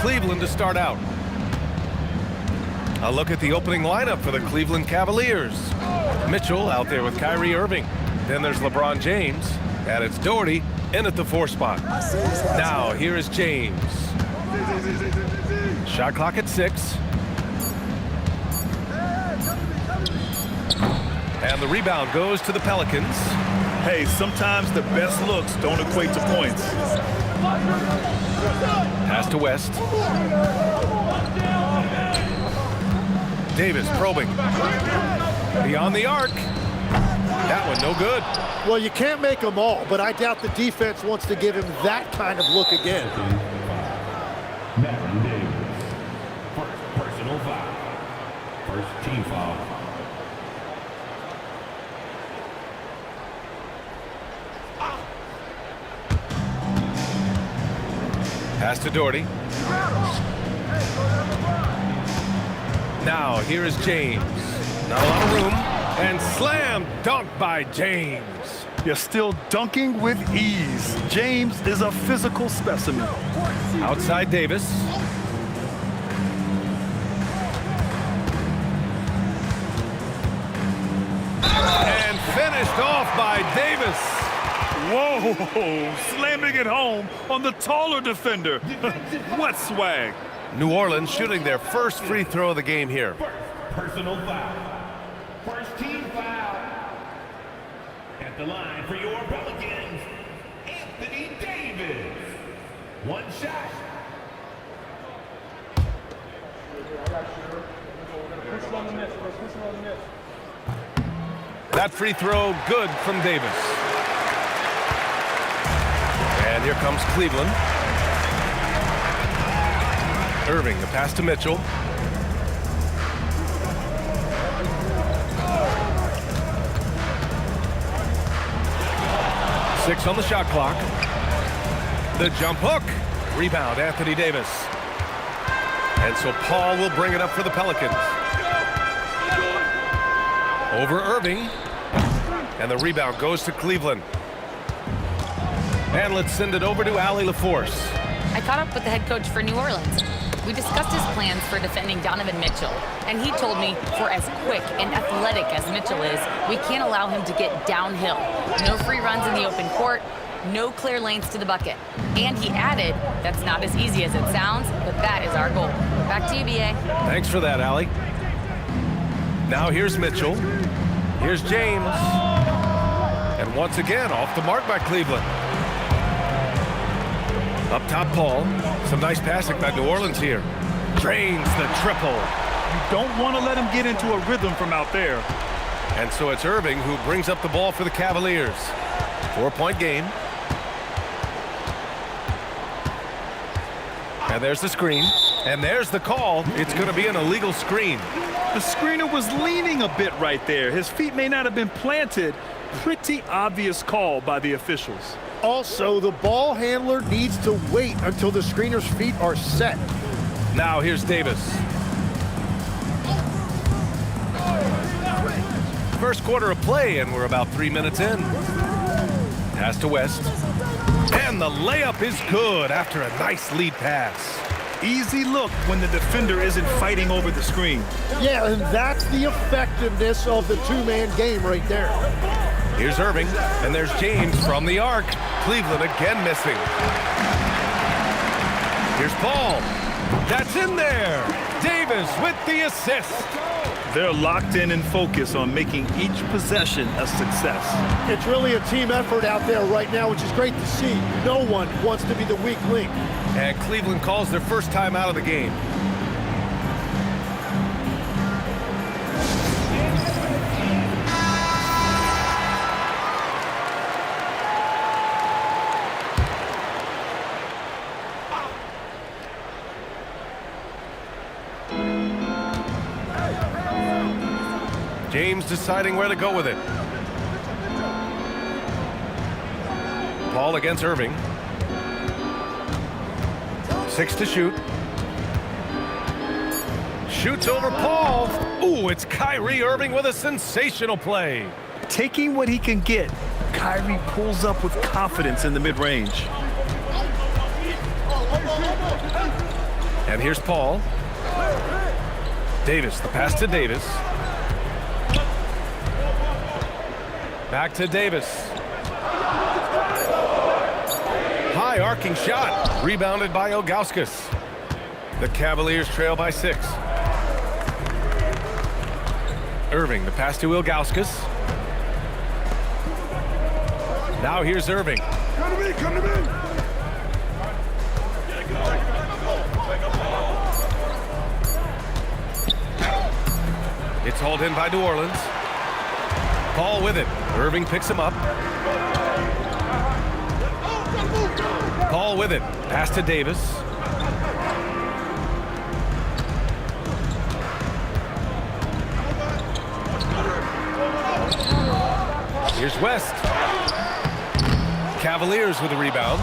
Cleveland to start out. A look at the opening lineup for the Cleveland Cavaliers. Mitchell out there with Kyrie Irving. Then there's LeBron James, and it's Doherty in at the 4 spot. Now here is James. Shot clock at 6. And the rebound goes to the Pelicans. Hey, sometimes the best looks don't equate to points. Pass to West. Davis probing. Beyond the arc. That one no good. Well, you can't make them all, but I doubt the defense wants to give him that kind of look again. First personal foul. First team foul. Pass to Doherty. Now here is James. Not a lot of room. And slam dunk by James. You're still dunking with ease. James is a physical specimen. Outside Davis. And finished off by Davis. Whoa, slamming it home on the taller defender. What swag. New Orleans shooting their first free throw of the game here. Personal foul. First team foul. At the line for your Pelicans, Anthony Davis. One shot. That free throw good from Davis. And here comes Cleveland. Irving, the pass to Mitchell. Six on the shot clock. The jump hook. Rebound, Anthony Davis. And so Paul will bring it up for the Pelicans. Over Irving. And the rebound goes to Cleveland. And let's send it over to Allie LaForce. I caught up with the head coach for New Orleans. We discussed his plans for defending Donovan Mitchell, and he told me for as quick and athletic as Mitchell is, we can't allow him to get downhill. No free runs in the open court, no clear lanes to the bucket. And he added, that's not as easy as it sounds, but that is our goal. Back to you, B.A. Thanks for that, Allie. Now here's Mitchell. Here's James. And once again, off the mark by Cleveland. Up top, Paul. Some nice passing by New Orleans here. Drains the triple. You don't want to let him get into a rhythm from out there. And so it's Irving who brings up the ball for the Cavaliers. 4-point game. And there's the screen. And there's the call. It's going to be an illegal screen. The screener was leaning a bit right there. His feet may not have been planted. Pretty obvious call by the officials. Also, the ball handler needs to wait until the screener's feet are set. Now here's Davis. First quarter of play, and we're about 3 minutes in. Pass to West. And the layup is good after a nice lead pass. Easy look when the defender isn't fighting over the screen. Yeah, and that's the effectiveness of the two-man game right there. Here's Irving, and there's James from the arc. Cleveland again missing. Here's Paul. That's in there. Davis with the assist. They're locked in and focused on making each possession a success. It's really a team effort out there right now, which is great to see. No one wants to be the weak link. And Cleveland calls their first time out of the game. James deciding where to go with it. Paul against Irving. 6 to shoot. Shoots over Paul. Ooh, it's Kyrie Irving with a sensational play. Taking what he can get, Kyrie pulls up with confidence in the mid-range. And here's Paul. Davis, the pass to Davis. Back to Davis. High arcing shot. Rebounded by Ilgauskas. The Cavaliers trail by 6. Irving, the pass to Ilgauskas. Now here's Irving. Come to me, come to me. It's hauled in by New Orleans. Paul with it. Irving picks him up. Paul with it. Pass to Davis. Here's West. Cavaliers with a rebound.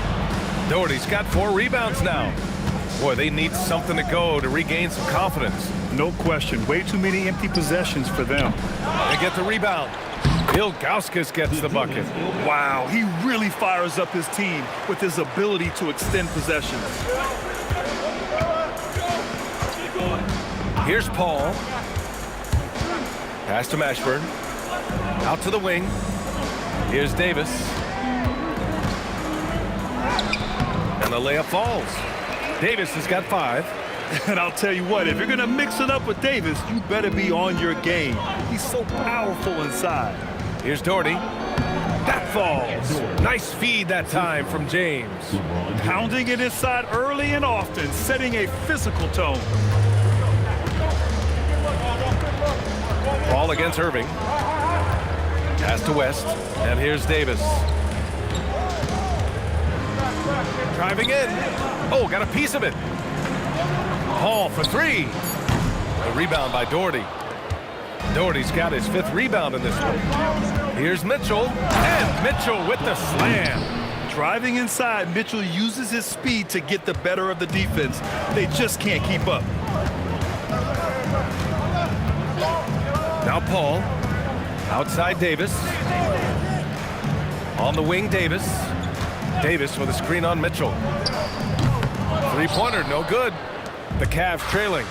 Doherty's got 4 rebounds now. Boy, they need something to go to regain some confidence. No question. Way too many empty possessions for them. They get the rebound. Ilgauskas gets the bucket. Wow, he really fires up his team with his ability to extend possessions. Here's Paul. Pass to Mashburn. Out to the wing. Here's Davis. And the layup falls. Davis has got 5. And I'll tell you what, if you're going to mix it up with Davis, you better be on your game. He's so powerful inside. Here's Doherty. That falls. Nice feed that time from James. Pounding it inside early and often, setting a physical tone. Ball against Irving. Pass to West. And here's Davis. Driving in. Oh, got a piece of it. Paul for 3. A rebound by Doherty. Doherty's got his 5th rebound in this one. Here's Mitchell. And Mitchell with the slam. Driving inside, Mitchell uses his speed to get the better of the defense. They just can't keep up. Now Paul. Outside Davis. On the wing, Davis. Davis with a screen on Mitchell. 3-pointer, no good. The Cavs trailing.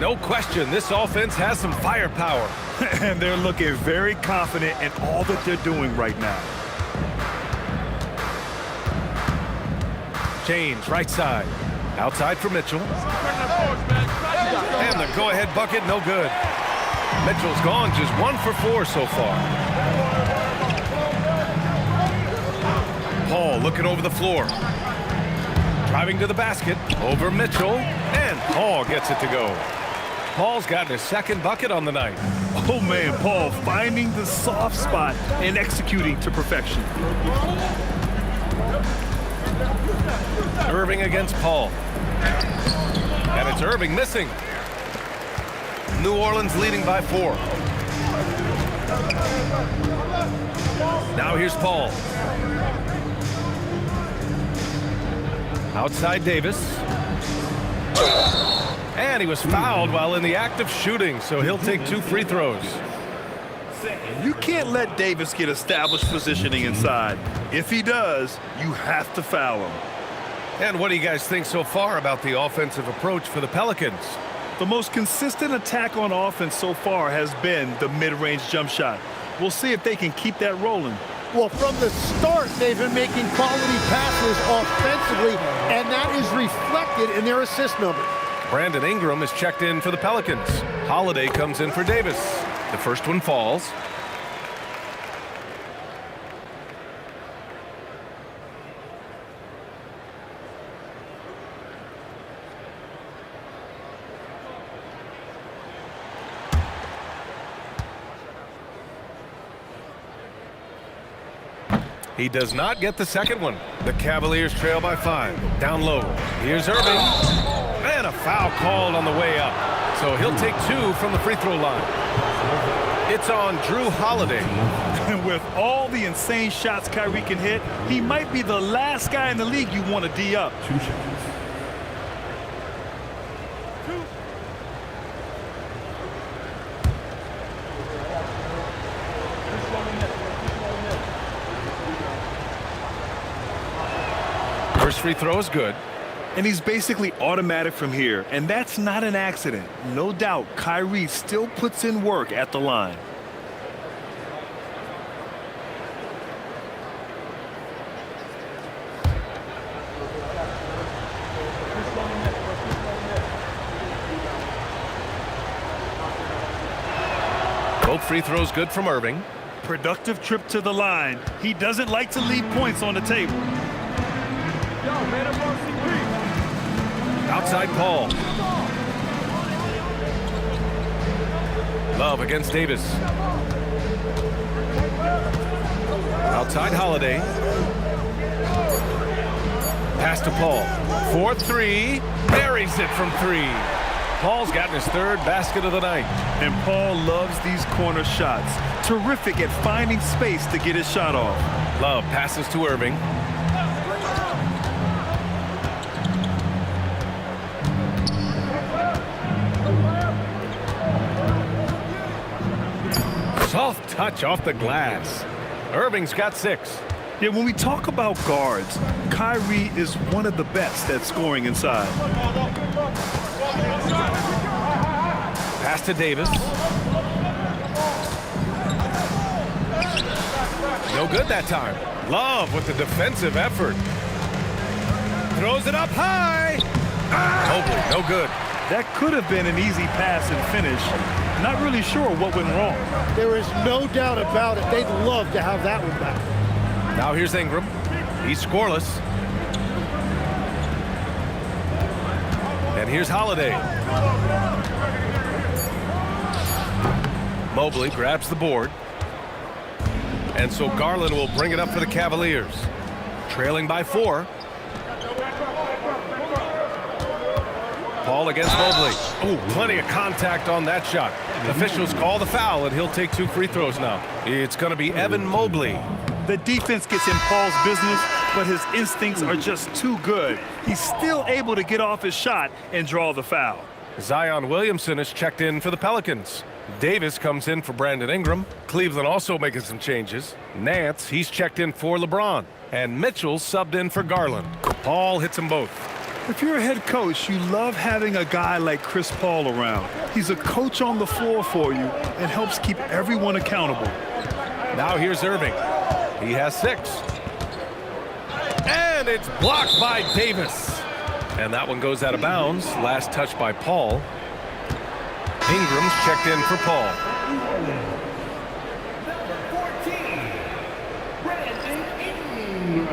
No question, this offense has some firepower. And they're looking very confident in all that they're doing right now. James, right side. Outside for Mitchell. And the go-ahead bucket, no good. Mitchell's gone just 1 for 4 so far. Paul looking over the floor. Driving to the basket. Over Mitchell. And Paul gets it to go. Paul's gotten his 2nd bucket on the night. Oh, man, Paul finding the soft spot and executing to perfection. Irving against Paul. And it's Irving missing. New Orleans leading by 4. Now here's Paul. Outside Davis. And he was fouled while in the act of shooting, so he'll take 2 free throws. You can't let Davis get established positioning inside. If he does, you have to foul him. And what do you guys think so far about the offensive approach for the Pelicans? The most consistent attack on offense so far has been the mid-range jump shot. We'll see if they can keep that rolling. Well, from the start, they've been making quality passes offensively, and that is reflected in their assist number. Brandon Ingram is checked in for the Pelicans. Holiday comes in for Davis. The first one falls. He does not get the second one. The Cavaliers trail by 5. Down low. Here's Irving. And a foul called on the way up. So he'll take 2 from the free throw line. It's on Drew Holiday. And with all the insane shots Kyrie can hit, he might be the last guy in the league you want to D up. 2 shots. First free throw is good. And he's basically automatic from here, and that's not an accident. No doubt, Kyrie still puts in work at the line. Both free throws good from Irving. Productive trip to the line. He doesn't like to leave points on the table. Outside Paul. Love against Davis. Outside Holiday. Pass to Paul. 4-3. Buries it from 3. Paul's gotten his 3rd basket of the night. And Paul loves these corner shots. Terrific at finding space to get his shot off. Love passes to Irving. Soft touch off the glass. Irving's got 6. Yeah, when we talk about guards, Kyrie is one of the best at scoring inside. Pass to Davis. No good that time. Love with the defensive effort. Throws it up high. Mobley, no good. That could have been an easy pass and finish. Not really sure what went wrong. There is no doubt about it. They'd love to have that one back. Now here's Ingram. He's scoreless. And here's Holiday. Mobley grabs the board. And so Garland will bring it up for the Cavaliers. Trailing by 4. Paul against Mobley. Oh, plenty of contact on that shot. Officials call the foul, and he'll take 2 free throws now. It's going to be Evan Mobley. The defense gets in Paul's business, but his instincts are just too good. He's still able to get off his shot and draw the foul. Zion Williamson is checked in for the Pelicans. Davis comes in for Brandon Ingram. Cleveland also making some changes. Nance, he's checked in for LeBron. And Mitchell subbed in for Garland. Paul hits them both. If you're a head coach, you love having a guy like Chris Paul around. He's a coach on the floor for you and helps keep everyone accountable. Now here's Irving. He has 6. And it's blocked by Davis. And that one goes out of bounds. Last touch by Paul. Ingram's checked in for Paul. Number 14, Brandon Ingram.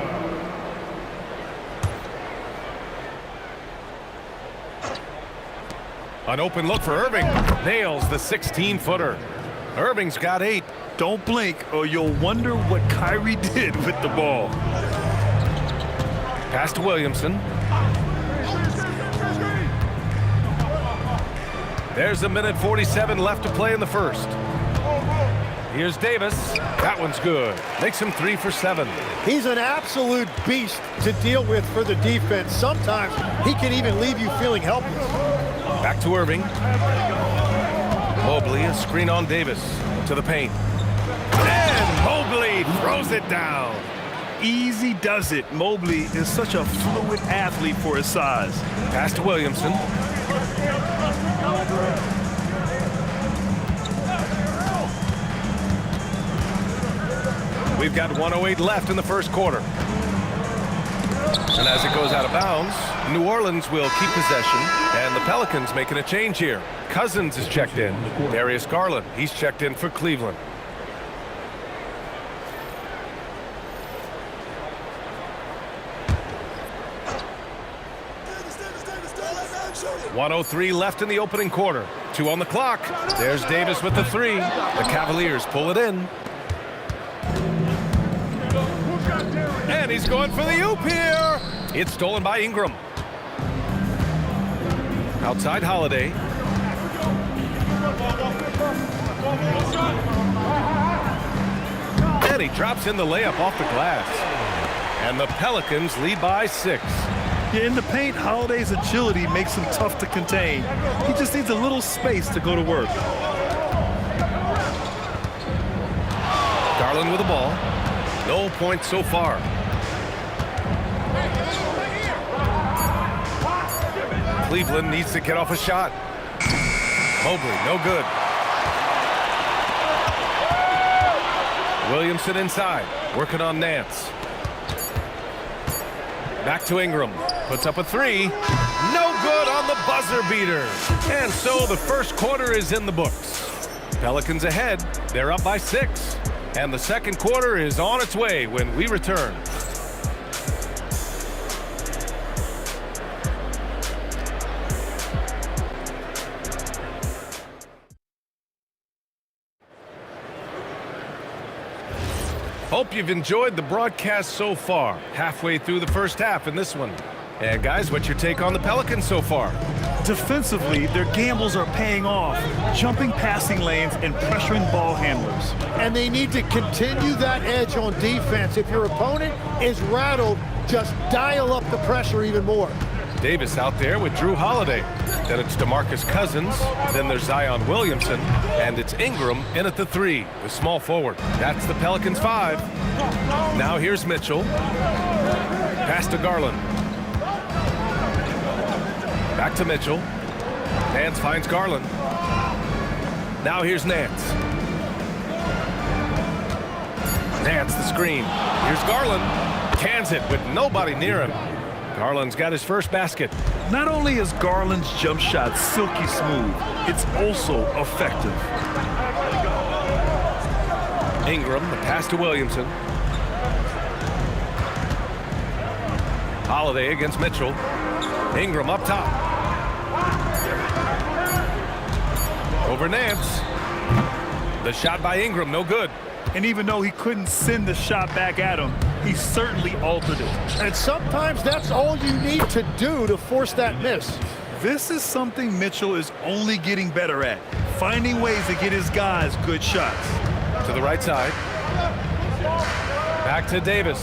An open look for Irving. Nails the 16-footer. Irving's got 8. Don't blink or you'll wonder what Kyrie did with the ball. Pass to Williamson. There's a minute 47 left to play in the first. Here's Davis. That one's good. Makes him 3 for 7. He's an absolute beast to deal with for the defense. Sometimes he can even leave you feeling helpless. Back to Irving. Mobley, a screen on Davis. To the paint. And Mobley throws it down. Easy does it. Mobley is such a fluid athlete for his size. Pass to Williamson. We've got 1:08 left in the first quarter. And as it goes out of bounds, New Orleans will keep possession, and the Pelicans making a change here. Cousins is checked in. Darius Garland, he's checked in for Cleveland. .103 left in the opening quarter. 2 on the clock. There's Davis with the 3. The Cavaliers pull it in. And he's going for the oop here. It's stolen by Ingram. Outside Holiday. And he drops in the layup off the glass. And the Pelicans lead by 6. Yeah, in the paint, Holiday's agility makes him tough to contain. He just needs a little space to go to work. Garland with the ball. No points so far. Cleveland needs to get off a shot. Mobley, no good. Williamson inside, working on Nance. Back to Ingram, puts up a three. No good on the buzzer beater. And so the first quarter is in the books. Pelicans ahead, they're up by 6. And the second quarter is on its way when we return. Hope you've enjoyed the broadcast so far. Halfway through the first half in this one. And guys, what's your take on the Pelicans so far? Defensively, their gambles are paying off, jumping passing lanes and pressuring ball handlers. And they need to continue that edge on defense. If your opponent is rattled, just dial up the pressure even more. Davis out there with Drew Holiday. Then it's DeMarcus Cousins. Then there's Zion Williamson. And it's Ingram in at the 3, the small forward. That's the Pelicans 5. Now here's Mitchell. Pass to Garland. Back to Mitchell. Nance finds Garland. Now here's Nance. Nance the screen. Here's Garland. Cans it with nobody near him. Garland's got his first basket. Not only is Garland's jump shot silky smooth, it's also effective. Ingram, the pass to Williamson. Holiday against Mitchell. Ingram up top. Over Nance. The shot by Ingram, no good. And even though he couldn't send the shot back at him, he certainly altered it. And sometimes that's all you need to do to force that miss. This is something Mitchell is only getting better at, finding ways to get his guys good shots. To the right side. Back to Davis.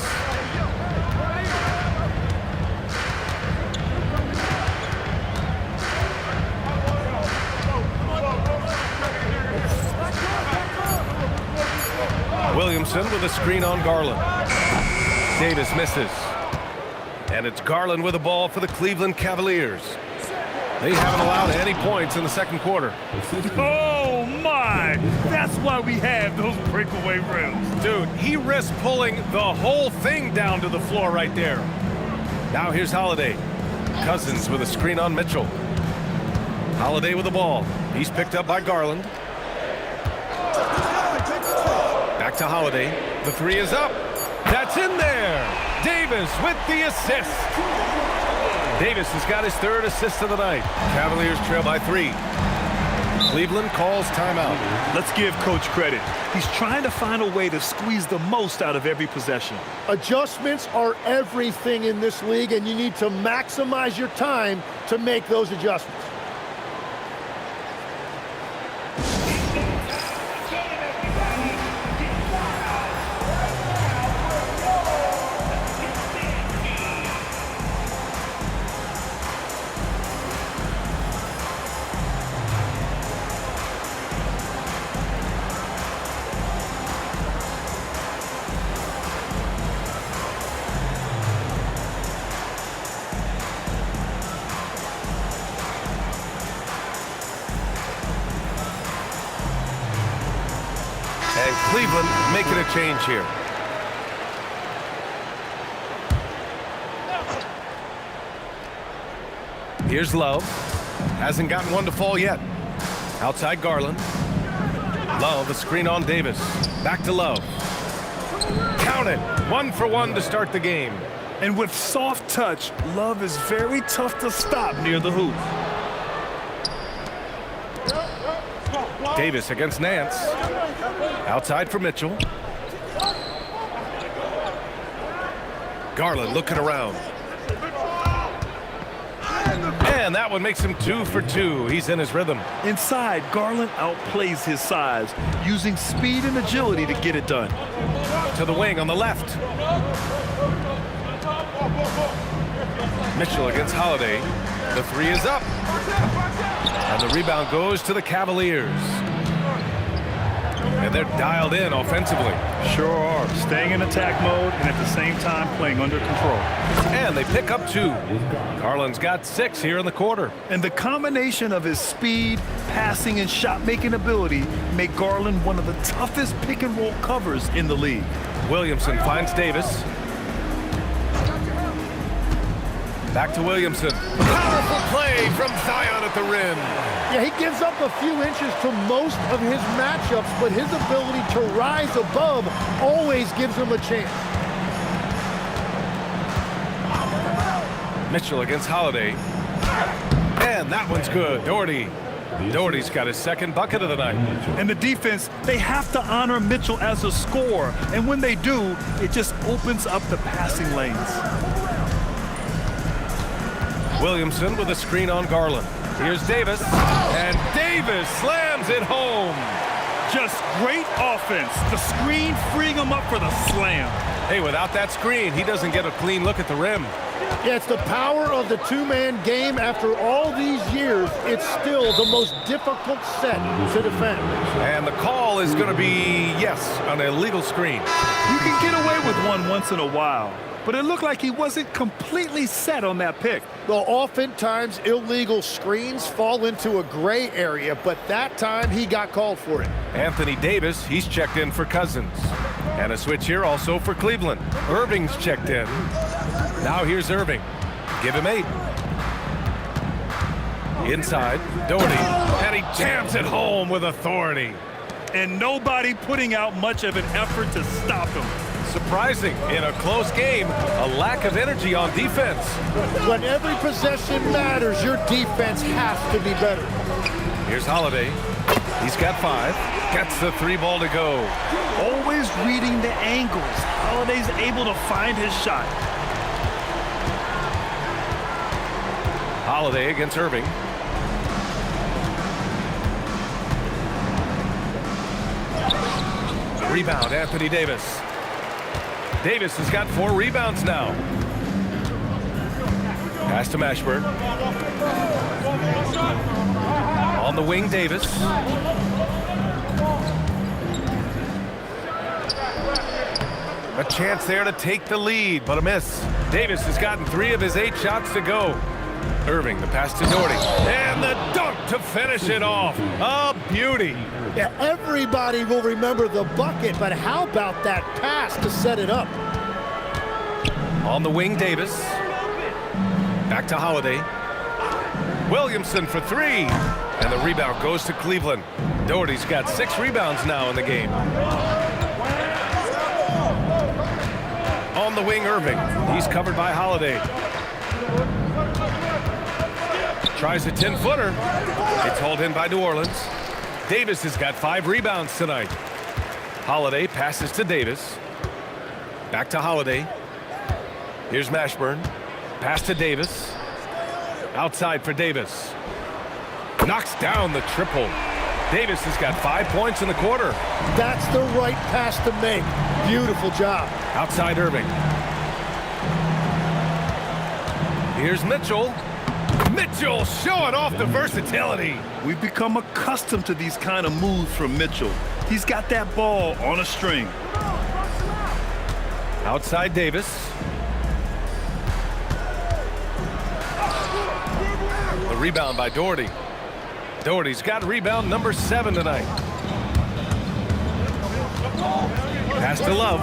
Williamson with a screen on Garland. Davis misses. And it's Garland with the ball for the Cleveland Cavaliers. They haven't allowed any points in the second quarter. Oh my! That's why we have those breakaway rims. Dude, he risked pulling the whole thing down to the floor right there. Now here's Holiday. Cousins with a screen on Mitchell. Holiday with the ball. He's picked up by Garland. Back to Holiday. The 3 is up. That's in there. Davis with the assist. Davis has got his 3rd assist of the night. Cavaliers trail by 3. Cleveland calls timeout. Let's give Coach credit. He's trying to find a way to squeeze the most out of every possession. Adjustments are everything in this league, and you need to maximize your time to make those adjustments. And Cleveland making a change here. Here's Love. Hasn't gotten one to fall yet. Outside Garland. Love, a screen on Davis. Back to Love. Count it. 1 for 1 to start the game. And with soft touch, Love is very tough to stop near the hoop. Davis against Nance. Outside for Mitchell. Garland looking around. And that one makes him 2 for 2. He's in his rhythm. Inside, Garland outplays his size, using speed and agility to get it done. To the wing on the left. Mitchell against Holiday. The 3 is up. And the rebound goes to the Cavaliers. and they're dialed in offensively. Sure are. Staying in attack mode and at the same time playing under control. And they pick up 2. Garland's got 6 here in the quarter. And the combination of his speed, passing, and shot-making ability make Garland one of the toughest pick-and-roll covers in the league. Williamson finds Davis. Back to Williamson. Powerful play from Zion at the rim. Yeah, he gives up a few inches to most of his matchups, but his ability to rise above always gives him a chance. Mitchell against Holiday. And that one's good. Doherty's got his second bucket of the night. And the defense, they have to honor Mitchell as a scorer. And when they do, it just opens up the passing lanes. Williamson with a screen on Garland. Here's Davis. And Davis slams it home. Just great offense. The screen freeing him up for the slam. Hey, without that screen, he doesn't get a clean look at the rim. Yeah, it's the power of the two-man game. After all these years, it's still the most difficult set to defend. And the call is going to be, yes, an illegal screen. You can get away with one once in a while, but it looked like he wasn't completely set on that pick. Well, oftentimes illegal screens fall into a gray area, but that time he got called for it. Anthony Davis, he's checked in for Cousins. And a switch here also for Cleveland. Irving's checked in. Now here's Irving. Give him 8. Inside, Doherty. And he jams it home with authority. And nobody putting out much of an effort to stop him. Surprising, in a close game, a lack of energy on defense. When every possession matters, your defense has to be better. Here's Holiday. He's got 5. Gets the 3 ball to go. Always reading the angles. Holiday's able to find his shot. Holiday against Irving. Rebound, Anthony Davis. Davis has got 4 rebounds now. Pass to Mashburn. On the wing, Davis. A chance there to take the lead, but a miss. Davis has gotten 3 of his 8 shots to go. Irving, the pass to Doherty. And the dunk to finish it off. A beauty. Yeah, everybody will remember the bucket, but how about that pass to set it up? On the wing, Davis. Back to Holiday. Williamson for 3. And the rebound goes to Cleveland. Doherty's got 6 rebounds now in the game. On the wing, Irving. He's covered by Holiday. Tries a 10-footer. It's hauled in by New Orleans. Davis has got 5 rebounds tonight. Holiday passes to Davis. Back to Holiday. Here's Mashburn. Pass to Davis. Outside for Davis. Knocks down the triple. Davis has got 5 points in the quarter. That's the right pass to make. Beautiful job. Outside Irving. Here's Mitchell. Mitchell showing off the versatility. We've become accustomed to these kind of moves from Mitchell. He's got that ball on a string. Outside Davis. The rebound by Doherty. Doherty's got rebound number 7 tonight. Pass to Love.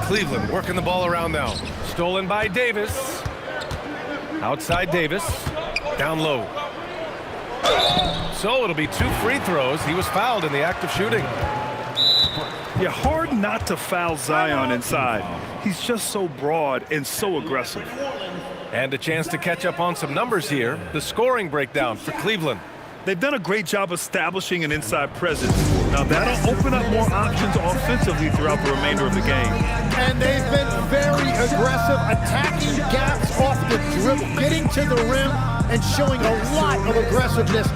Cleveland working the ball around now. Stolen by Davis. Outside Davis. Down low. So it'll be 2 free throws. He was fouled in the act of shooting. Yeah, hard not to foul Zion inside. He's just so broad and so aggressive. And a chance to catch up on some numbers here. The scoring breakdown for Cleveland. They've done a great job establishing an inside presence. Now that'll open up more options offensively throughout the remainder of the game. And they've been very aggressive, attacking gaps off the dribble, getting to the rim, and showing a lot of aggressiveness.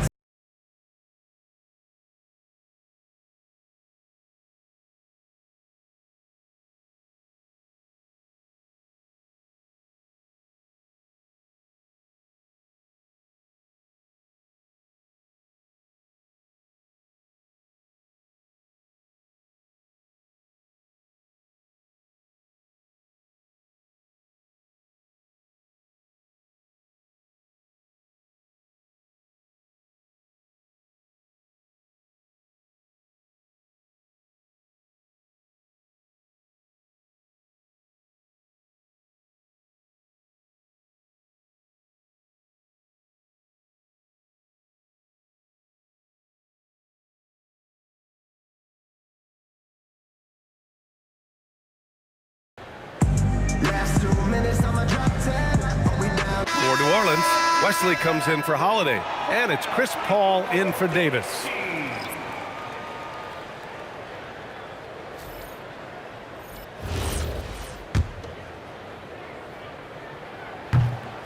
New Orleans, Wesley comes in for Holiday, and it's Chris Paul in for Davis.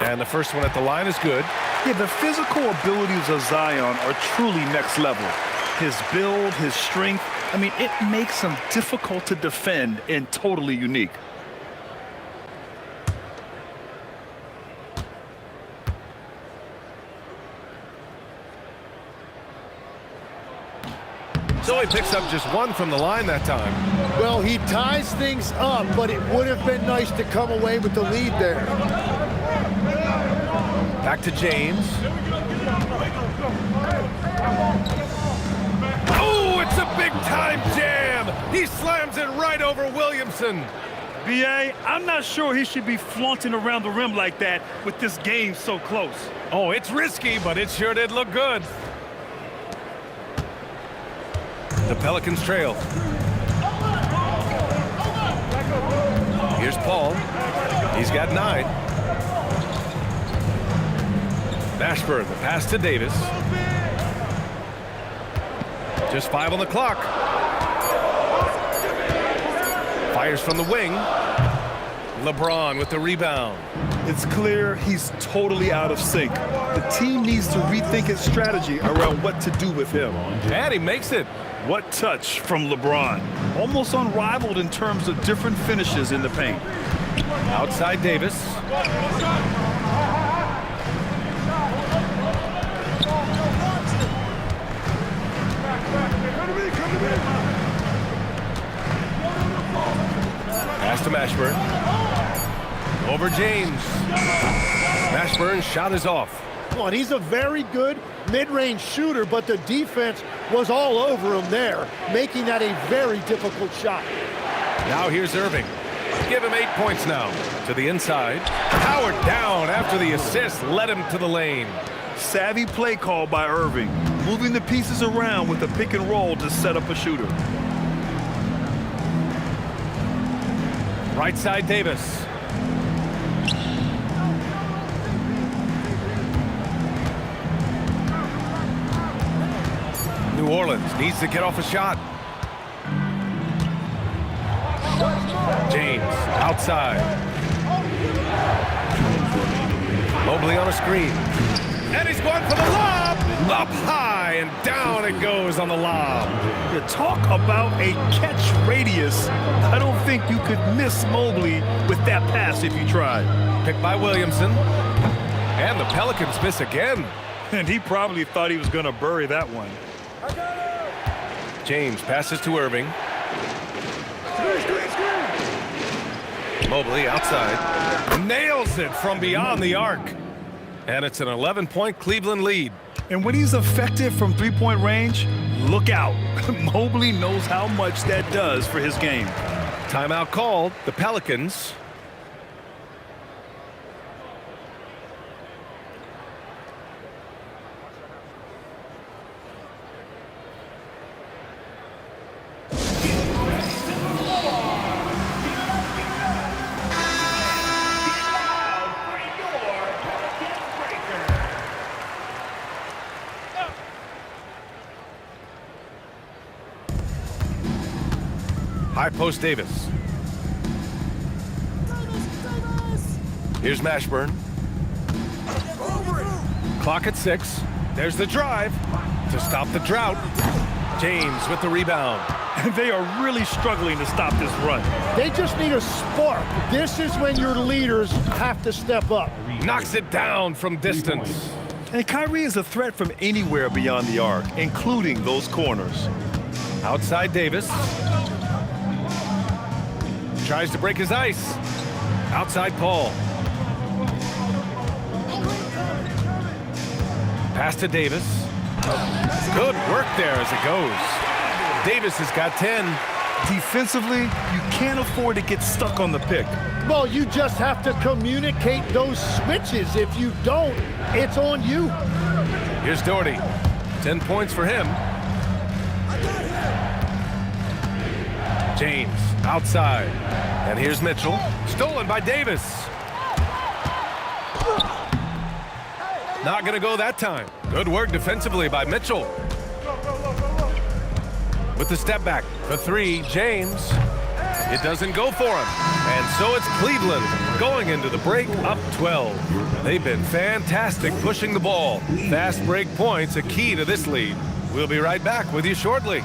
And the first one at the line is good. Yeah, the physical abilities of Zion are truly next level. His build, his strength, I mean, it makes him difficult to defend and totally unique. So he picks up just one from the line that time. Well, he ties things up, but it would have been nice to come away with the lead there. Back to James. Oh, it's a big-time jam! He slams it right over Williamson. B.A., I'm not sure he should be flaunting around the rim like that with this game so close. Oh, it's risky, but it sure did look good. The Pelicans trail. Here's Paul. He's got 9. Mashburn, the pass to Davis. Just 5 on the clock. Fires from the wing. LeBron with the rebound. It's clear he's totally out of sync. The team needs to rethink its strategy around what to do with him. And he makes it. What touch from LeBron. Almost unrivaled in terms of different finishes in the paint. Outside Davis. Pass to Mashburn. Over James. Mashburn's shot is off. on. He's a very good mid-range shooter, but the defense was all over him there, making that a very difficult shot. Now here's Irving. Give him 8 points now. To the inside. Powered down after the assist led him to the lane. Savvy play call by Irving, moving the pieces around with a pick and roll to set up a shooter. Right side Davis. New Orleans needs to get off a shot. James outside. Mobley on a screen. And he's going for the lob. Up high and down it goes on the lob. You talk about a catch radius. I don't think you could miss Mobley with that pass if you tried. Picked by Williamson. And the Pelicans miss again. And he probably thought he was going to bury that one. James passes to Irving. Mobley outside. Nails it from beyond the arc. And it's an 11-point Cleveland lead. And when he's effective from three-point range, look out. Mobley knows how much that does for his game. Timeout called. The Pelicans. High post Davis. Here's Mashburn. Clock at 6. There's the drive to stop the drought. James with the rebound. They are really struggling to stop this run. They just need a spark. This is when your leaders have to step up. Knocks it down from distance. And Kyrie is a threat from anywhere beyond the arc, including those corners. Outside Davis. Tries to break his ice. Outside Paul. Pass to Davis. Good work there as it goes. Davis has got 10. Defensively, you can't afford to get stuck on the pick. Well, you just have to communicate those switches. If you don't, it's on you. Here's Doherty. 10 points for him. James outside. And here's Mitchell. Stolen by Davis. Not going to go that time. Good work defensively by Mitchell. With the step back for three, James. It doesn't go for him. And so it's Cleveland going into the break up 12. They've been fantastic pushing the ball. Fast break points a key to this lead. We'll be right back with you shortly.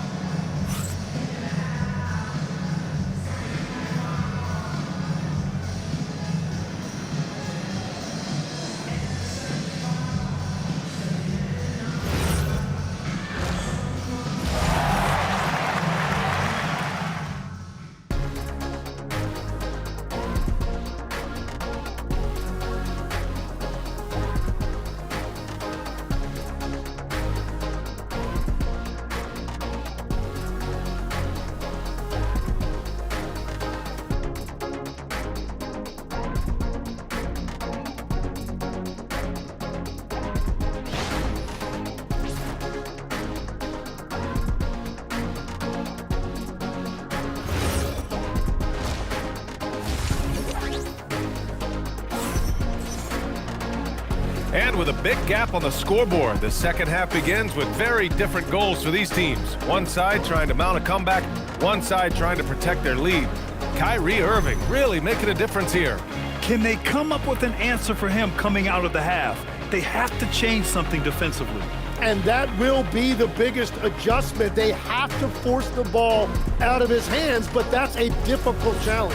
And with a big gap on the scoreboard, the second half begins with very different goals for these teams. One side trying to mount a comeback, one side trying to protect their lead. Kyrie Irving really making a difference here. Can they come up with an answer for him coming out of the half? They have to change something defensively. And that will be the biggest adjustment. They have to force the ball out of his hands, but that's a difficult challenge.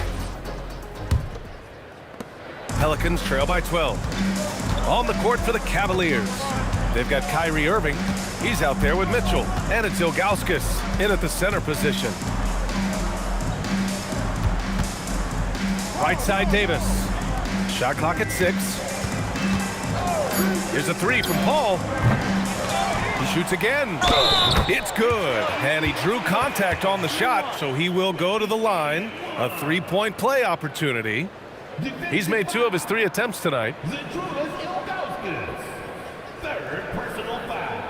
Pelicans trail by 12. On the court for the Cavaliers. They've got Kyrie Irving. He's out there with Mitchell. And it's Ilgauskas in at the center position. Right side Davis. Shot clock at 6. Here's a three from Paul. He shoots again. It's good. And he drew contact on the shot, so he will go to the line. A three-point play opportunity. He's made 2 of his 3 attempts tonight. Third personal foul.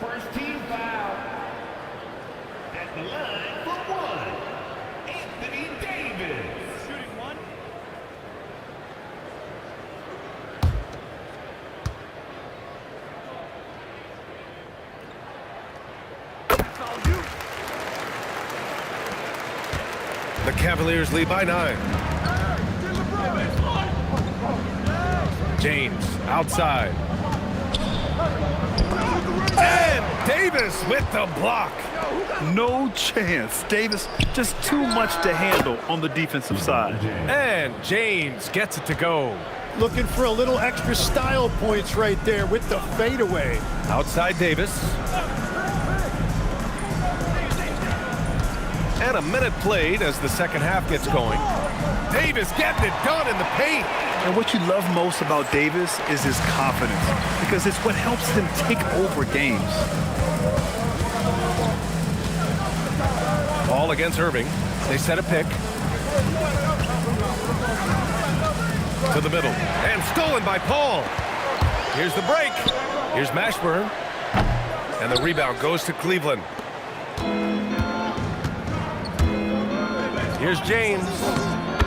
First team foul. At the line for 1, Anthony Davis. Shooting 1. That's all you. The Cavaliers lead by 9. James outside. And Davis with the block. No chance. Davis just too much to handle on the defensive side. And James gets it to go. Looking for a little extra style points right there with the fadeaway. Outside Davis. And a minute played as the second half gets going. Davis getting it done in the paint. And what you love most about Davis is his confidence, because it's what helps him take over games. Ball against Irving. They set a pick. To the middle. And stolen by Paul. Here's the break. Here's Mashburn. And the rebound goes to Cleveland. Here's James.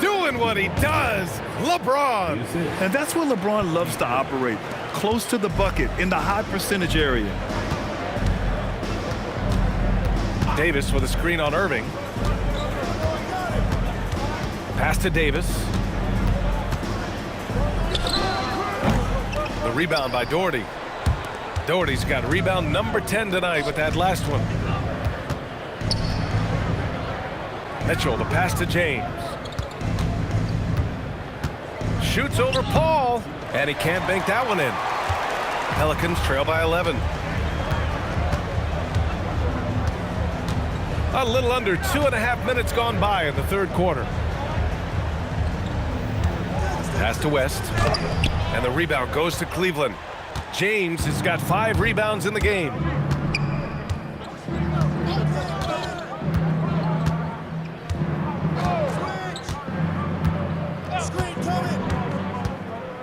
Doing what he does. LeBron. And that's where LeBron loves to operate. Close to the bucket in the high percentage area. Davis with a screen on Irving. Pass to Davis. The rebound by Doherty. Doherty's got rebound number 10 tonight with that last one. Mitchell, the pass to James. Shoots over Paul, and he can't bank that one in. Pelicans trail by 11. A little under 2.5 minutes gone by in the third quarter. Pass to West, and the rebound goes to Cleveland. James has got 5 rebounds in the game.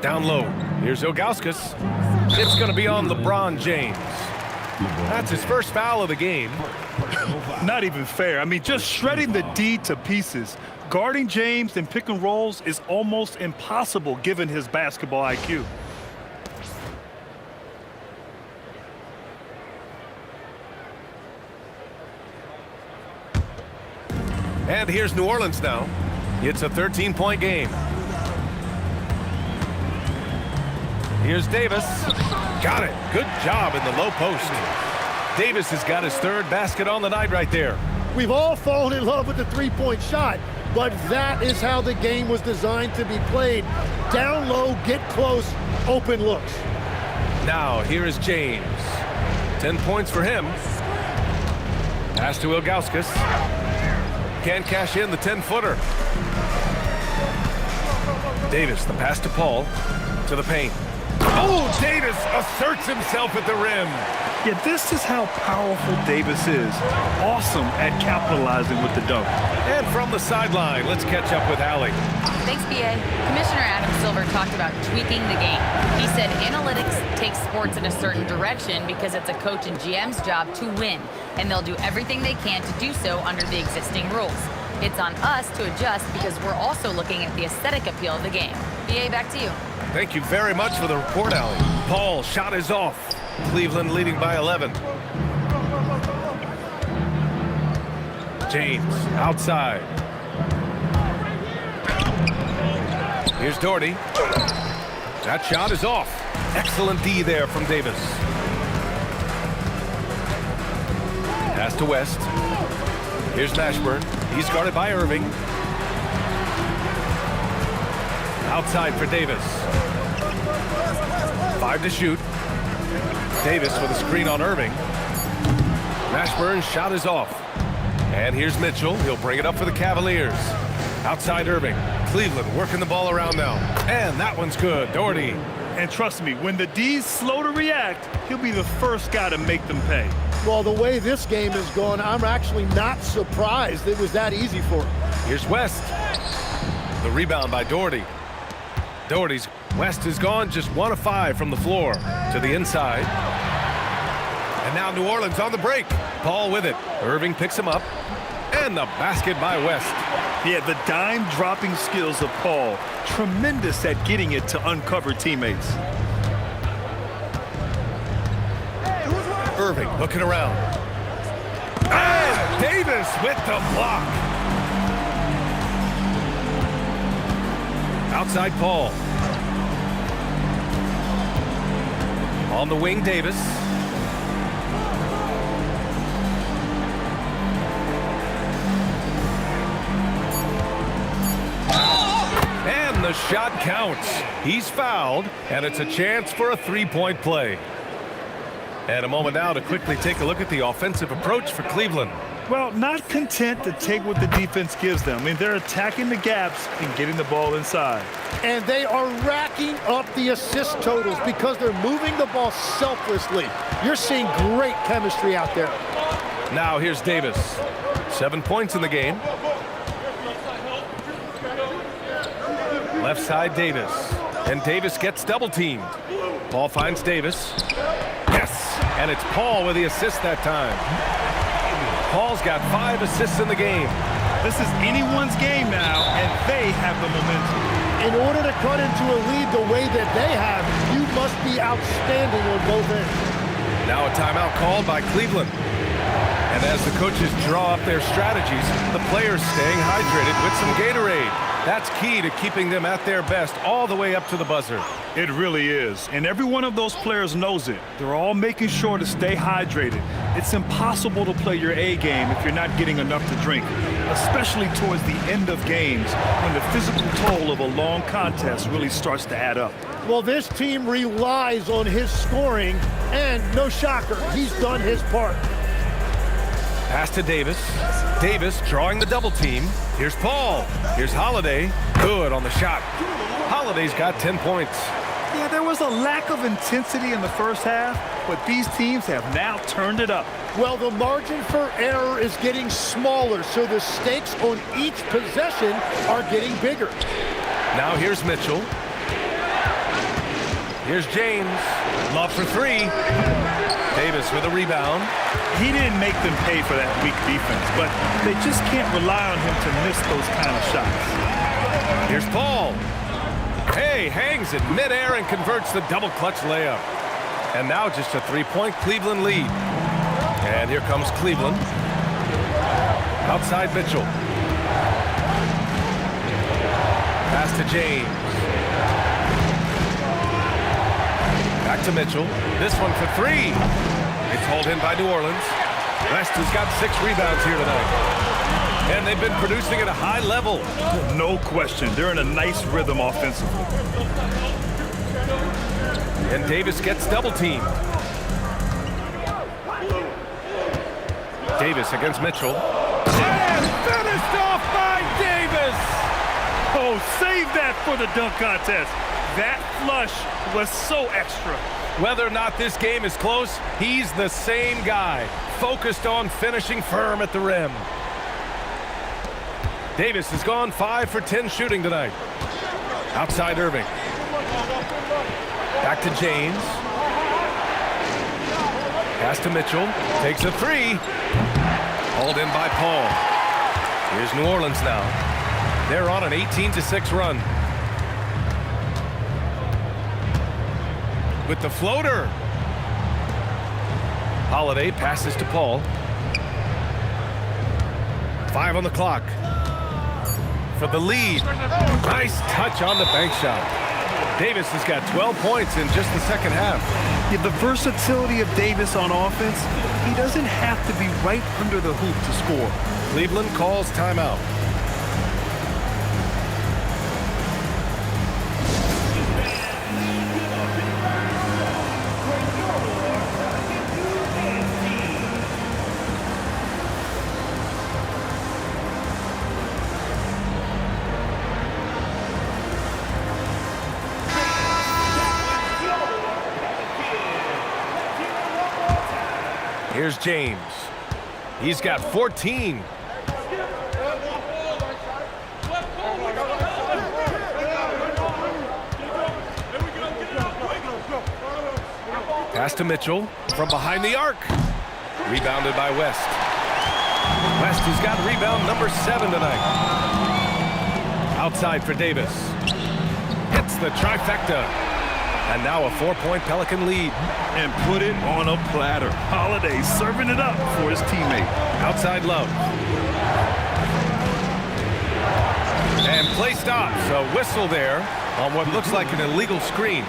Down low. Here's Ilgauskas. It's going to be on LeBron James. That's his first foul of the game. Not even fair. I mean, just shredding the D to pieces. Guarding James in pick and rolls is almost impossible given his basketball IQ. And here's New Orleans now. It's a 13-point game. Here's Davis. Got it. Good job in the low post. Davis has got his third basket on the night right there. We've all fallen in love with the three-point shot, but that is how the game was designed to be played. Down low, get close, open looks. Now, here is James. 10 points for him. Pass to Ilgauskas. Can't cash in the 10-footer. Davis, the pass to Paul. To the paint. Oh, Davis asserts himself at the rim. Yeah, this is how powerful Davis is. Awesome at capitalizing with the dunk. And from the sideline, let's catch up with Allie. Thanks, BA. Commissioner Adam Silver talked about tweaking the game. He said analytics takes sports in a certain direction because it's a coach and GM's job to win, and they'll do everything they can to do so under the existing rules. It's on us to adjust because we're also looking at the aesthetic appeal of the game. BA, back to you. Thank you very much for the report, Allie. Paul, shot is off. Cleveland leading by 11. James, outside. Here's Doherty. That shot is off. Excellent D there from Davis. Pass to West. Here's Mashburn. He's guarded by Irving. Outside for Davis. 5 to shoot. Davis with a screen on Irving. Mashburn's shot is off. And here's Mitchell. He'll bring it up for the Cavaliers. Outside Irving. Cleveland working the ball around now. And that one's good. Doherty. And trust me, when the D's slow to react, he'll be the first guy to make them pay. Well, the way this game has gone, I'm actually not surprised it was that easy for him. Here's West. The rebound by Doherty. Doherty's West is gone just 1 of 5 from the floor to the inside. And now New Orleans on the break. Paul with it. Irving picks him up. And the basket by West. Yeah, the dime-dropping skills of Paul. Tremendous at getting it to uncover teammates. Irving looking around. And Davis with the block. Outside Paul. On the wing, Davis. And the shot counts. He's fouled, and it's a chance for a three-point play. And a moment now to quickly take a look at the offensive approach for Cleveland. Well, not content to take what the defense gives them. I mean, they're attacking the gaps and getting the ball inside. And they are racking up the assist totals because they're moving the ball selflessly. You're seeing great chemistry out there. Now here's Davis. 7 points in the game. Left side Davis. And Davis gets double teamed. Paul finds Davis. Yes, and it's Paul with the assist that time. Paul's got 5 assists in the game. This is anyone's game now, and they have the momentum. In order to cut into a lead the way that they have, you must be outstanding on both ends. Now a timeout called by Cleveland. And as the coaches draw up their strategies, the players staying hydrated with some Gatorade. That's key to keeping them at their best all the way up to the buzzer. It really is, and every one of those players knows it. They're all making sure to stay hydrated. It's impossible to play your A game if you're not getting enough to drink, especially towards the end of games when the physical toll of a long contest really starts to add up. Well, this team relies on his scoring, and no shocker, he's done his part. Pass to Davis. Davis drawing the double team. Here's Paul. Here's Holiday. Good on the shot. Holiday's got 10 points. Yeah, there was a lack of intensity in the first half, but these teams have now turned it up. Well, the margin for error is getting smaller, so the stakes on each possession are getting bigger. Now here's Mitchell. Here's James. Love for 3. Davis with a rebound. He didn't make them pay for that weak defense, but they just can't rely on him to miss those kind of shots. Here's Paul. Hey, hangs in midair and converts the double clutch layup. And now just a 3-point Cleveland lead. And here comes Cleveland. Outside Mitchell. to James. Back to Mitchell. This one for three. It's hauled in by New Orleans. West has got 6 rebounds here tonight. And they've been producing at a high level. No question. They're in a nice rhythm offensively. And Davis gets double teamed. Davis against Mitchell. And finished off by Davis! Oh, save that for the dunk contest. That flush was so extra. Whether or not this game is close, he's the same guy, focused on finishing firm at the rim. Davis has gone 5 for 10 shooting tonight. Outside Irving. Back to James. Pass to Mitchell. Takes a three. Hauled in by Paul. Here's New Orleans now. They're on an 18-6 run. With the floater. Holiday passes to Paul. 5 on the clock. For the lead. Nice touch on the bank shot. Davis has got 12 points in just the second half. Yeah, the versatility of Davis on offense, he doesn't have to be right under the hoop to score. Cleveland calls timeout. Here's James. He's got 14. Pass to Mitchell from behind the arc. Rebounded by West. West has got rebound number 7 tonight. Outside for Davis. Hits the trifecta. And now a 4-point Pelican lead. And put it on a platter. Holiday serving it up for his teammate. Outside Love. And play stops. A whistle there on what looks like an illegal screen.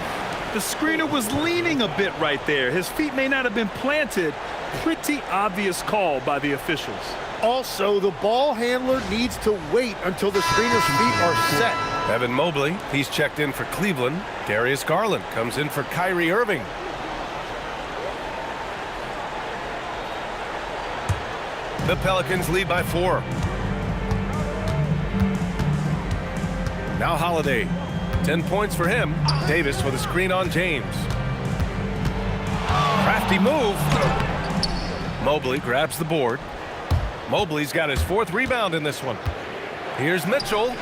The screener was leaning a bit right there. His feet may not have been planted. Pretty obvious call by the officials. Also, the ball handler needs to wait until the screener's feet are set. Evan Mobley, he's checked in for Cleveland. Darius Garland comes in for Kyrie Irving. The Pelicans lead by 4. Now Holiday. 10 points for him. Davis with a screen on James. Crafty move. Mobley grabs the board. Mobley's got his 4th rebound in this one. Here's Mitchell.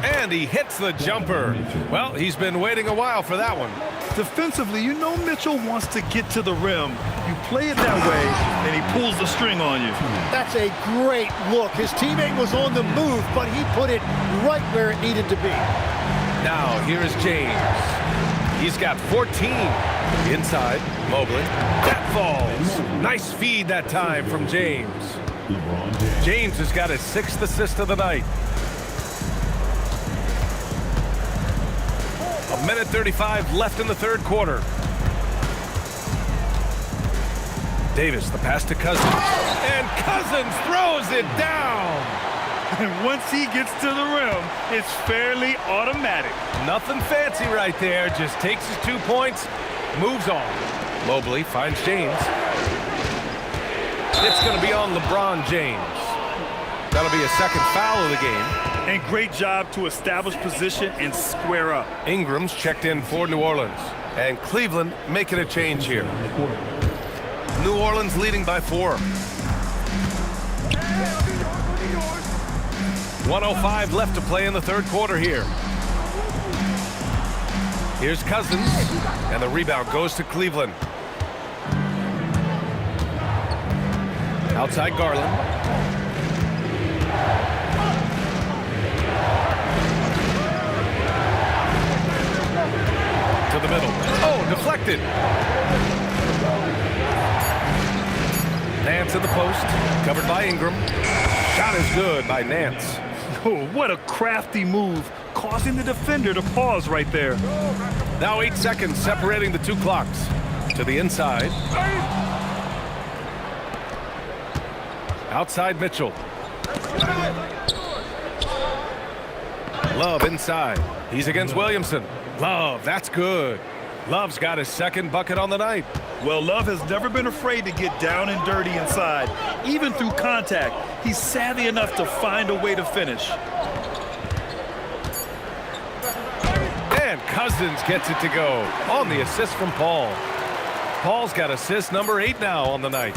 And he hits the jumper. Well, he's been waiting a while for that one. Defensively, you know Mitchell wants to get to the rim. You play it that way, and he pulls the string on you. That's a great look. His teammate was on the move, but he put it right where it needed to be. Now, here's James. He's got 14. Inside, Mobley. That falls. Nice feed that time from James. James has got his 6th assist of the night. 1:35 left in the 3rd quarter. Davis, the pass to Cousins. And Cousins throws it down. And once he gets to the rim, it's fairly automatic. Nothing fancy right there. Just takes his 2 points, moves on. Mobley finds James. It's going to be on LeBron James. That'll be a 2nd foul of the game. And great job to establish position and square up. Ingram's checked in for New Orleans. And Cleveland making a change here. New Orleans leading by 4. 1:05 left to play in the 3rd quarter here. Here's Cousins. And the rebound goes to Cleveland. Outside Garland. To the middle. Oh, deflected. Nance in the post. Covered by Ingram. Shot is good by Nance. Oh, what a crafty move. causing the defender to pause right there. Now 8 seconds separating the two clocks. To the inside. Outside Mitchell. Love inside. He's against Williamson. Love, that's good. Love's got his second bucket on the night. Well, Love has never been afraid to get down and dirty inside, even through contact. He's savvy enough to find a way to finish. And Cousins gets it to go on the assist from Paul. Paul's got assist number 8 now on the night.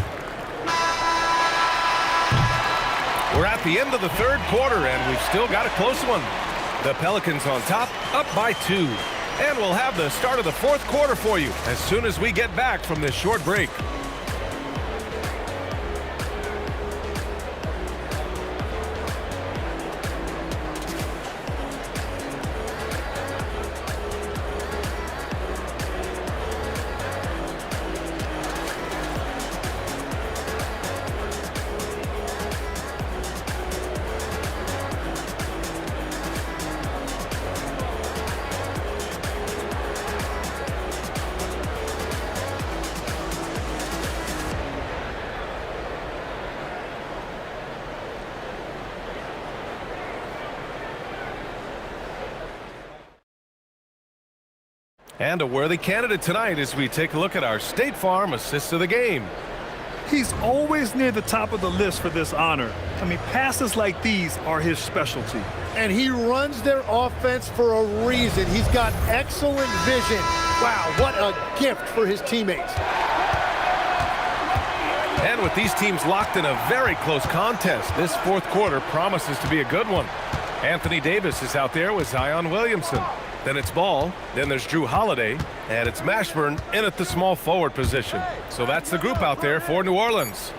We're at the end of the third quarter, and we've still got a close one. The Pelicans on top, up by 2. And we'll have the start of the fourth quarter for you as soon as we get back from this short break. And a worthy candidate tonight as we take a look at our State Farm Assist of the Game. He's always near the top of the list for this honor. I mean, passes like these are his specialty. And he runs their offense for a reason. He's got excellent vision. Wow, what a gift for his teammates. And with these teams locked in a very close contest, this fourth quarter promises to be a good one. Anthony Davis is out there with Zion Williamson. Then it's Ball, then there's Drew Holiday, and it's Mashburn in at the small forward position. So that's the group out there for New Orleans.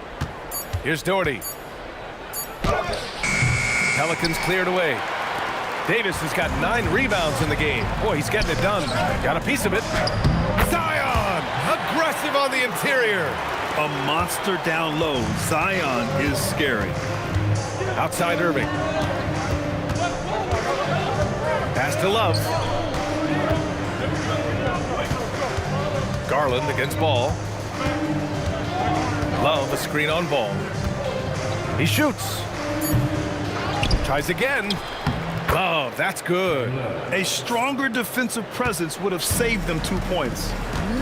Here's Doherty. Pelicans cleared away. Davis has got 9 rebounds in the game. Boy, he's getting it done. Got a piece of it. Zion, aggressive on the interior. A monster down low. Zion is scary. Outside Irving. Pass to Love. Garland against Ball. Love a screen on Ball. He shoots. Tries again. Love, that's good. A stronger defensive presence would have saved them 2 points.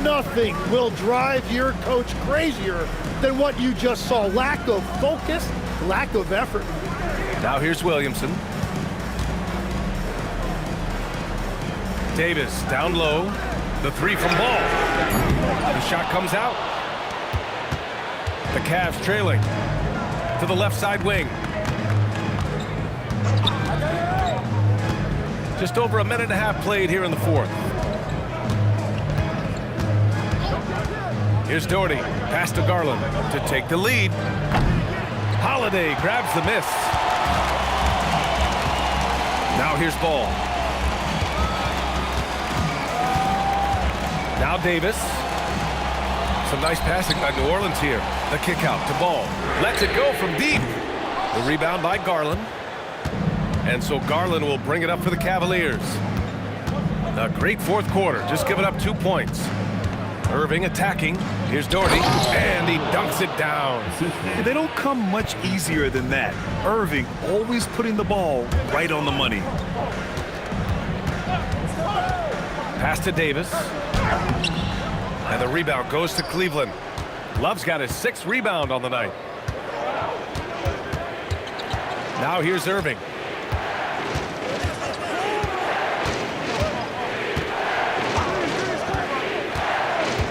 Nothing will drive your coach crazier than what you just saw. Lack of focus, lack of effort. Now here's Williamson. Davis down low. The 3 from Ball. The shot comes out. The Cavs trailing to the left side wing. Just over a minute and a half played here in the fourth. Here's Doherty. Pass to Garland to take the lead. Holiday grabs the miss. Now here's Ball. Now Davis. Some nice passing by New Orleans here. The kick out to Ball. Lets it go from deep. The rebound by Garland. And so Garland will bring it up for the Cavaliers. A great fourth quarter, just giving up 2 points. Irving attacking. Here's Doherty, and he dunks it down. They don't come much easier than that. Irving always putting the ball right on the money. Pass to Davis. And the rebound goes to Cleveland. Love's got his 6th rebound on the night. Now here's Irving.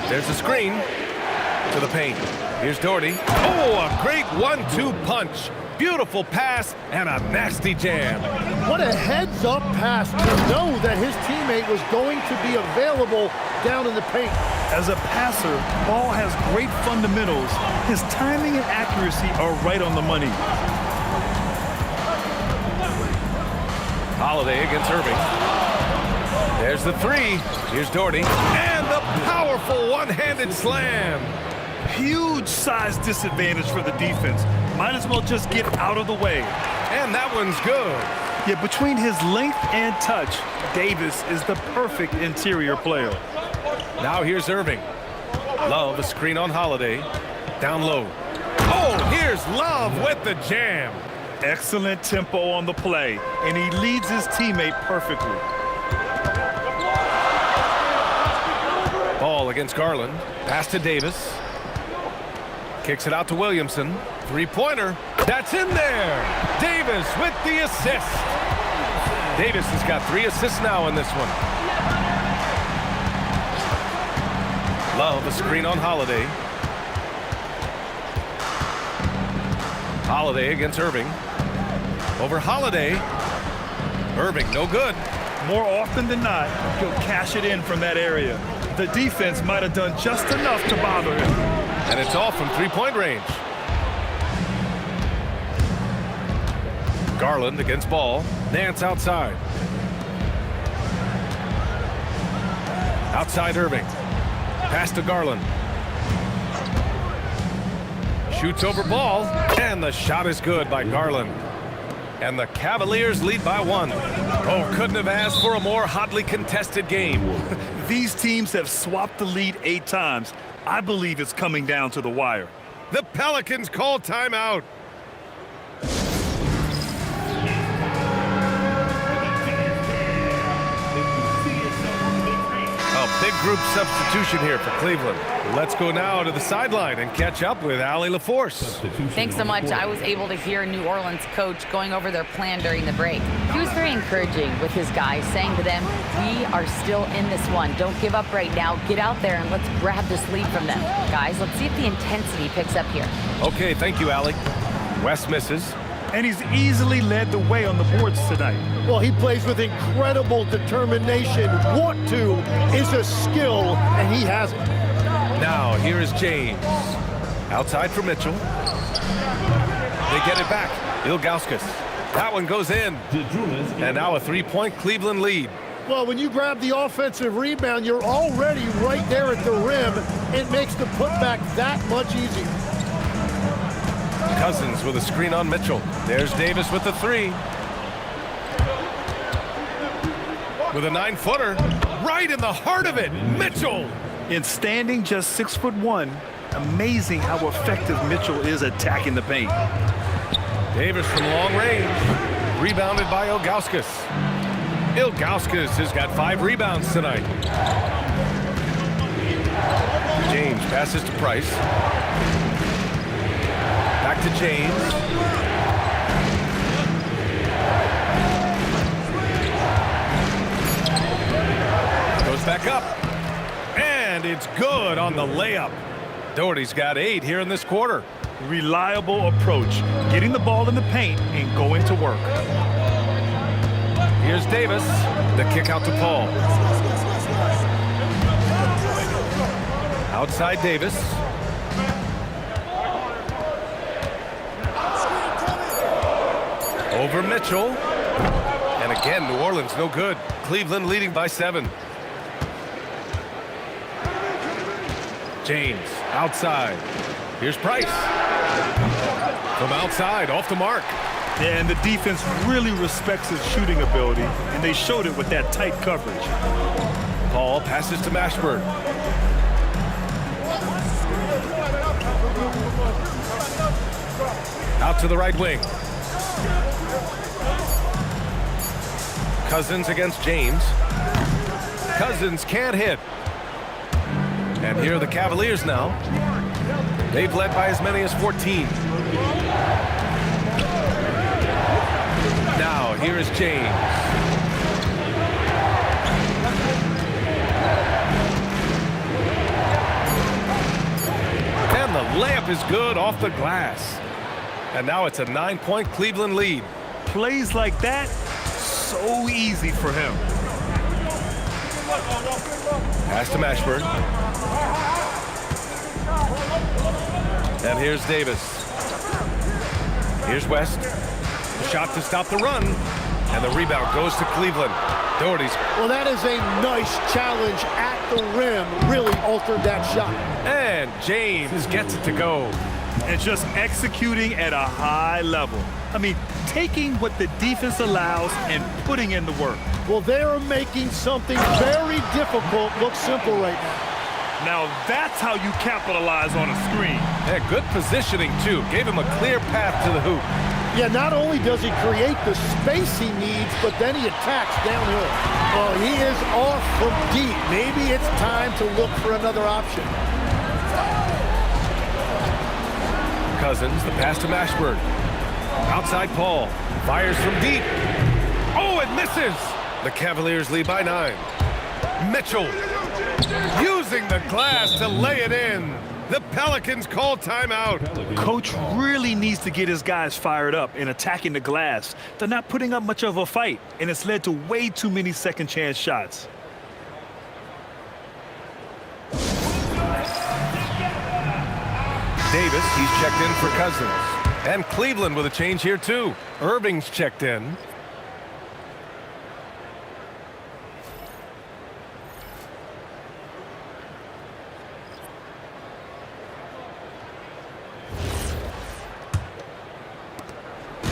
There's a screen to the paint. Here's Doherty. Oh, a great 1-2 punch. Beautiful pass and a nasty jam. What a heads-up pass to know that his teammate was going to be available down in the paint. As a passer, Ball has great fundamentals. His timing and accuracy are right on the money. Holiday against Irving. There's the 3. Here's Doherty. And the powerful one-handed slam. Huge size disadvantage for the defense. Might as well just get out of the way. And that one's good. Yeah, between his length and touch, Davis is the perfect interior player. Now here's Irving. Love a screen on Holiday. Down low. Oh, here's Love with the jam. Excellent tempo on the play, and he leads his teammate perfectly. Ball against Garland. Pass to Davis. Kicks it out to Williamson. Three-pointer. That's in there. Davis with the assist. Davis has got 3 assists now in this one. Love a screen on Holiday. Holiday against Irving. Over Holiday. Irving, no good. More often than not, he'll cash it in from that area. The defense might have done just enough to bother him. And it's all from three-point range. Garland against Ball. Nance outside. Outside Irving. Pass to Garland. Shoots over Ball. And the shot is good by Garland. And the Cavaliers lead by 1. Oh, couldn't have asked for a more hotly contested game. These teams have swapped the lead 8 times. I believe it's coming down to the wire. The Pelicans call timeout. A big group substitution here for Cleveland. Let's go now to the sideline and catch up with Allie LaForce. Thanks so much. I was able to hear New Orleans coach going over their plan during the break. He was very encouraging with his guys, saying to them, we are still in this one. Don't give up right now. Get out there and let's grab this lead from them. Guys, let's see if the intensity picks up here. Okay, thank you, Allie. West misses. And he's easily led the way on the boards tonight. Well, he plays with incredible determination. Want to is a skill, and he has it. Now, here is James. Outside for Mitchell. They get it back. Ilgauskas. That one goes in. And now a 3-point Cleveland lead. Well, when you grab the offensive rebound, you're already right there at the rim. It makes the putback that much easier. Cousins with a screen on Mitchell. There's Davis with the 3. With a 9-footer. Right in the heart of it. Mitchell. In standing just 6'1", amazing how effective Mitchell is attacking the paint. Davis from long range. Rebounded by Ilgauskas. Ilgauskas has got 5 rebounds tonight. James passes to Price. Back to James. Goes back up. And it's good on the layup. Doherty's got 8 here in this quarter. Reliable approach, getting the ball in the paint and going to work. Here's Davis. The kick out to Paul. Outside Davis. Over Mitchell. And again, New Orleans no good. Cleveland leading by 7. James outside. Here's Price. From outside, off the mark. Yeah, and the defense really respects his shooting ability, and they showed it with that tight coverage. Paul passes to Mashburn. Out to the right wing. Cousins against James. Cousins can't hit. And here are the Cavaliers now. They've led by as many as 14. Now, here is James. And the layup is good off the glass. And now it's a 9-point Cleveland lead. Plays like that, so easy for him. Pass to Mashburn. And here's Davis. Here's West. The shot to stop the run. And the rebound goes to Cleveland. Doherty's. Well, that is a nice challenge at the rim. Really altered that shot. And James gets it to go. And just executing at a high level. I mean, taking what the defense allows and putting in the work. Well, they're making something very difficult look simple right now. Now that's how you capitalize on a screen. Yeah, good positioning, too. Gave him a clear path to the hoop. Yeah, not only does he create the space he needs, but then he attacks downhill. Oh, he is off from deep. Maybe it's time to look for another option. Cousins, the pass to Mashburn. Outside Paul. Fires from deep. Oh, it misses! The Cavaliers lead by 9. Mitchell using the glass to lay it in. The Pelicans call timeout. Coach really needs to get his guys fired up in attacking the glass. They're not putting up much of a fight, and it's led to way too many second chance shots. Davis, he's checked in for Cousins. And Cleveland with a change here, too. Irving's checked in.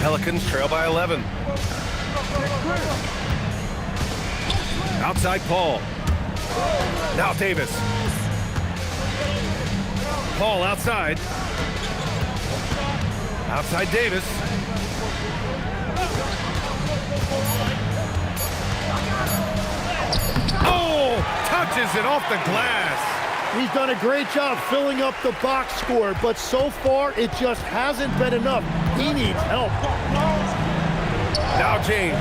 Pelicans trail by 11. Outside Paul. Now Davis. Paul outside. Outside Davis. Oh, touches it off the glass. He's done a great job filling up the box score, but so far it just hasn't been enough. He needs help. Now James.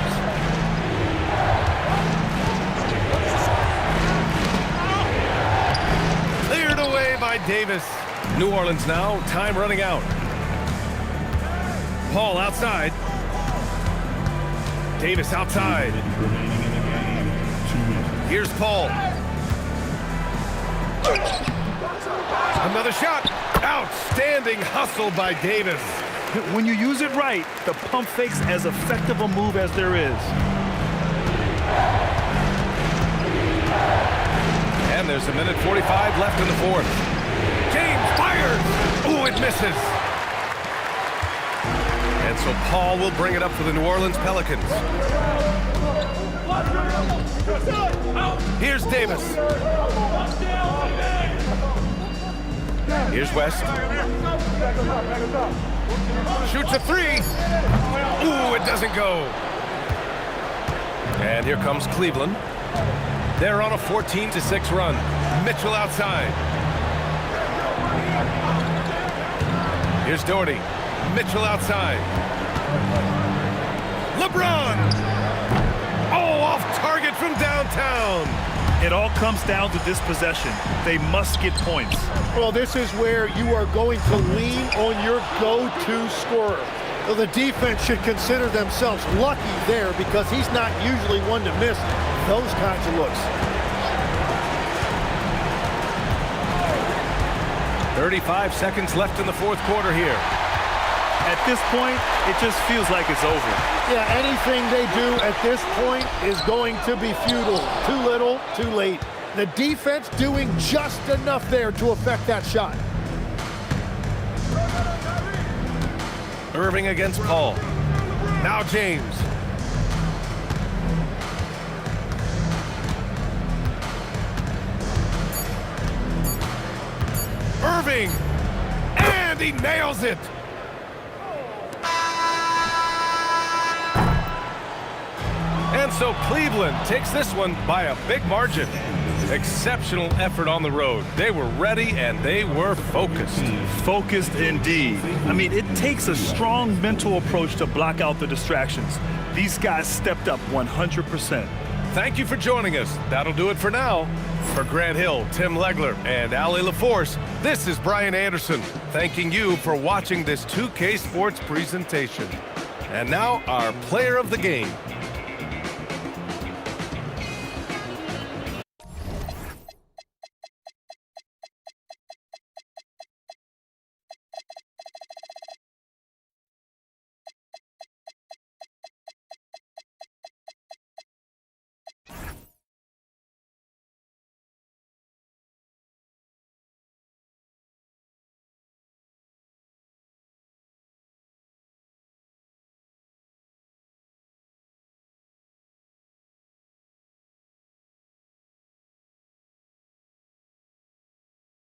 Cleared away by Davis. New Orleans now, time running out. Paul outside. Davis outside. Here's Paul. Another shot. Outstanding hustle by Davis. When you use it right, the pump fake's as effective a move as there is. And there's a minute 45 left in the fourth. James fires. Ooh, it misses. And so Paul will bring it up for the New Orleans Pelicans. Here's Davis. Here's West. Shoots a three. Ooh, it doesn't go. And here comes Cleveland. They're on a 14-6 run. Mitchell outside. Here's Doherty. Mitchell outside. LeBron. Oh, off target from downtown. It all comes down to this possession. They must get points. Well, this is where you are going to lean on your go-to scorer. Well, the defense should consider themselves lucky there because he's not usually one to miss those kinds of looks. 35 seconds left in the fourth quarter here. At this point, it just feels like it's over. Yeah, anything they do at this point is going to be futile. Too little, too late. The defense doing just enough there to affect that shot. Irving against Paul. Now James. Irving. And he nails it. And so Cleveland takes this one by a big margin. Exceptional effort on the road. They were ready and they were focused. Focused indeed. I mean, it takes a strong mental approach to block out the distractions. These guys stepped up 100%. Thank you for joining us. That'll do it for now. For Grant Hill, Tim Legler, and Ali LaForce, this is Brian Anderson, thanking you for watching this 2K Sports presentation. And now, our player of the game.